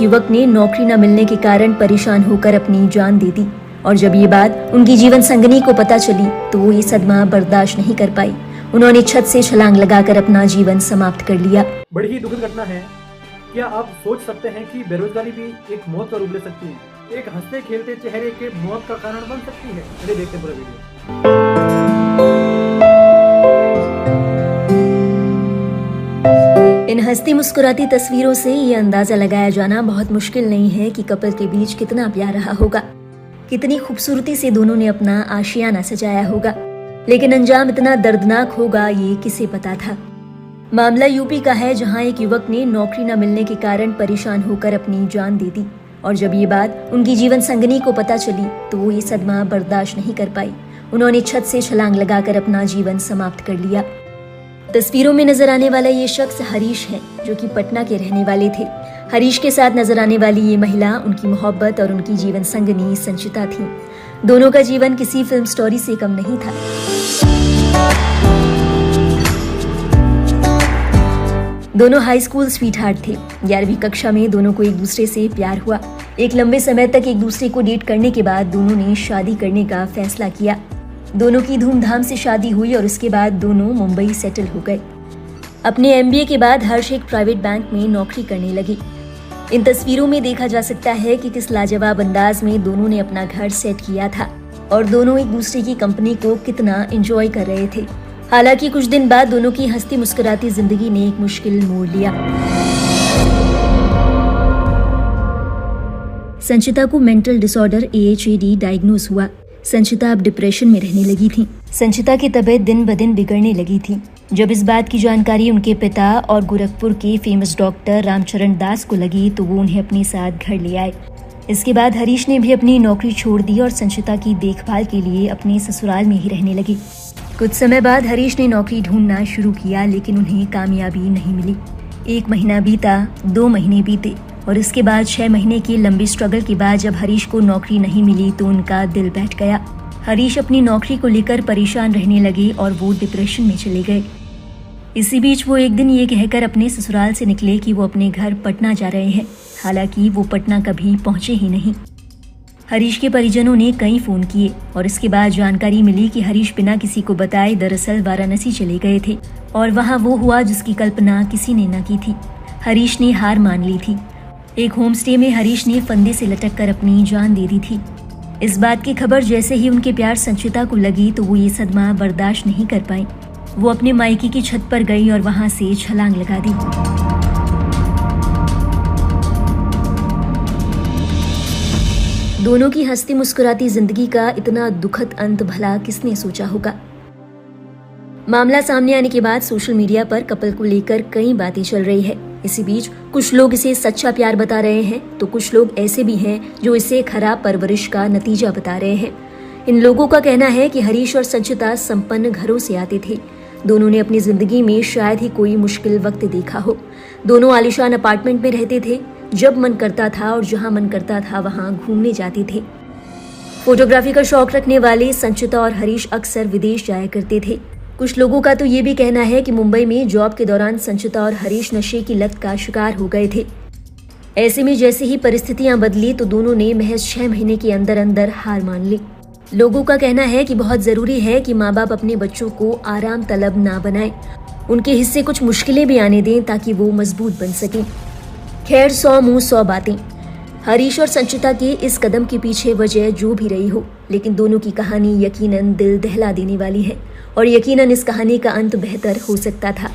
एक युवक ने नौकरी न मिलने के कारण परेशान होकर अपनी जान दे दी और जब ये बात उनकी जीवन संगिनी को पता चली तो वो ये सदमा बर्दाश्त नहीं कर पाई। उन्होंने छत से छलांग लगाकर अपना जीवन समाप्त कर लिया। बड़ी ही दुखद घटना है। क्या आप सोच सकते हैं कि बेरोजगारी भी एक मौत का रूप ले सकती है, एक हंसते खेलते चेहरे के मौत का कारण बन सकती है? चलिए देखते हैं पूरा वीडियो। इन हंसती मुस्कुराती तस्वीरों से ये अंदाजा लगाया जाना बहुत मुश्किल नहीं है कि कपल के बीच कितना प्यार रहा होगा, कितनी खूबसूरती से दोनों ने अपना आशियाना सजाया होगा, लेकिन अंजाम इतना दर्दनाक होगा ये किसे पता था। मामला यूपी का है, जहां एक युवक ने नौकरी न मिलने के कारण परेशान होकर अपनी जान दे दी और जब ये बात उनकी जीवन संगिनी को पता चली तो वो ये सदमा बर्दाश्त नहीं कर पाई। उन्होंने छत से छलांग लगाकर अपना जीवन समाप्त कर लिया। तस्वीरों में नजर आने वाला ये शख्स हरीश है, जो कि पटना के रहने वाले थे। हरीश के साथ नजर आने वाली ये महिला उनकी मोहब्बत और उनकी जीवन संगिनी संचिता थी। दोनों का जीवन किसी फिल्म स्टोरी से कम नहीं था। दोनों हाई स्कूल स्वीटहार्ट थे। 11वीं कक्षा में दोनों को एक दूसरे से प्यार हुआ। एक लंबे समय तक एक दूसरे को डेट करने के बाद दोनों ने शादी करने का फैसला किया। दोनों की धूमधाम से शादी हुई और उसके बाद दोनों मुंबई सेटल हो गए। अपने MBA के बाद हर्ष एक प्राइवेट बैंक में नौकरी करने लगी। इन तस्वीरों में देखा जा सकता है कि किस लाजवाब अंदाज में दोनों ने अपना घर सेट किया था और दोनों एक दूसरे की कंपनी को कितना एंजॉय कर रहे थे। हालांकि कुछ दिन बाद दोनों की हंसती मुस्कुराती जिंदगी ने एक मुश्किल मोड़ लिया। संचिता को मेंटल डिसऑर्डर AHAD डायग्नोज हुआ। संचिता अब डिप्रेशन में रहने लगी थी। संचिता की तबीयत दिन ब दिन बिगड़ने लगी थी। जब इस बात की जानकारी उनके पिता और गोरखपुर के फेमस डॉक्टर रामचरण दास को लगी तो वो उन्हें अपने साथ घर ले आए। इसके बाद हरीश ने भी अपनी नौकरी छोड़ दी और संचिता की देखभाल के लिए अपने ससुराल में ही रहने लगी। कुछ समय बाद हरीश ने नौकरी ढूंढना शुरू किया, लेकिन उन्हें कामयाबी नहीं मिली। 1 महीना बीता, 2 महीने बीते और इसके बाद 6 महीने की लंबी स्ट्रगल के बाद जब हरीश को नौकरी नहीं मिली तो उनका दिल बैठ गया। हरीश अपनी नौकरी को लेकर परेशान रहने लगे और वो डिप्रेशन में चले गए। इसी बीच वो एक दिन ये कहकर अपने ससुराल से निकले कि वो अपने घर पटना जा रहे हैं। हालांकि वो पटना कभी पहुंचे ही नहीं। हरीश के परिजनों ने कई फोन किए और इसके बाद जानकारी मिली कि हरीश बिना किसी को बताए दरअसल वाराणसी चले गए थे और वहां वो हुआ जिसकी कल्पना किसी ने न की थी। हरीश ने हार मान ली थी। एक होम स्टे में हरीश ने फंदे से लटक कर अपनी जान दे दी थी। इस बात की खबर जैसे ही उनके प्यार संचिता को लगी तो वो ये सदमा बर्दाश्त नहीं कर पाई। वो अपने मायके की छत पर गई और वहां से छलांग लगा दी। दोनों की हंसती मुस्कुराती जिंदगी का इतना दुखद अंत भला किसने सोचा होगा। मामला सामने आने के बाद सोशल मीडिया पर कपल को लेकर कई बातें चल रही है। इसी बीच कुछ लोग इसे सच्चा प्यार बता रहे हैं तो कुछ लोग ऐसे भी हैं जो इसे खराब परवरिश का नतीजा बता रहे हैं। इन लोगों का कहना है कि हरीश और संचिता संपन्न घरों से आते थे। दोनों ने अपनी जिंदगी में शायद ही कोई मुश्किल वक्त देखा हो। दोनों आलीशान अपार्टमेंट में रहते थे। जब मन करता था और जहां मन करता था वहां घूमने जाते थे। फोटोग्राफी का शौक रखने वाले संचिता और हरीश अक्सर विदेश जाया करते थे। कुछ लोगों का तो ये भी कहना है कि मुंबई में जॉब के दौरान संचिता और हरीश नशे की लत का शिकार हो गए थे। ऐसे में जैसे ही परिस्थितियां बदली तो दोनों ने महज 6 महीने के अंदर अंदर हार मान ली। लोगों का कहना है कि बहुत जरूरी है कि माँ बाप अपने बच्चों को आराम तलब ना बनाएं, उनके हिस्से कुछ मुश्किलें भी आने दें ताकि वो मजबूत बन सकें। खैर 100 मुंह 100 बातें। हरीश और संचिता के इस कदम के पीछे वजह जो भी रही हो, लेकिन दोनों की कहानी यकीनन दिल दहला देने वाली है और यकीनन इस कहानी का अंत बेहतर हो सकता था।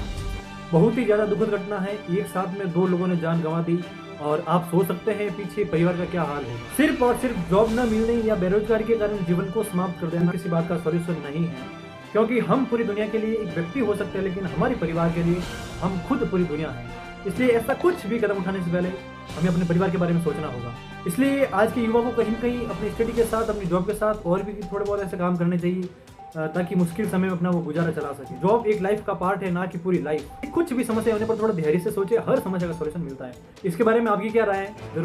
बहुत ही ज्यादा दुखद घटना है। एक साथ में 2 लोगों ने जान गंवा दी और आप सोच सकते हैं पीछे परिवार का क्या हाल है। सिर्फ और सिर्फ जॉब न मिलने या बेरोजगारी के कारण जीवन को समाप्त कर देना किसी बात का सॉल्यूशन नहीं है, क्योंकि हम पूरी दुनिया के लिए एक व्यक्ति हो सकते हैं, लेकिन हमारे परिवार के लिए हम खुद पूरी दुनिया है। इसलिए ऐसा कुछ भी कदम उठाने से पहले हमें अपने परिवार के बारे में सोचना होगा। इसलिए आज के युवा को कहीं न कहीं अपनी स्टडी के साथ, अपनी जॉब के साथ और भी थोड़े बहुत ऐसे काम करने चाहिए ताकि मुश्किल समय में अपना वो गुजारा चला सके। जॉब एक लाइफ का पार्ट है, ना कि पूरी लाइफ। कुछ भी समस्या होने पर थोड़ा धैर्य से सोचे, हर समस्या का सॉल्यूशन मिलता है। इसके बारे में आपकी क्या राय है जरूर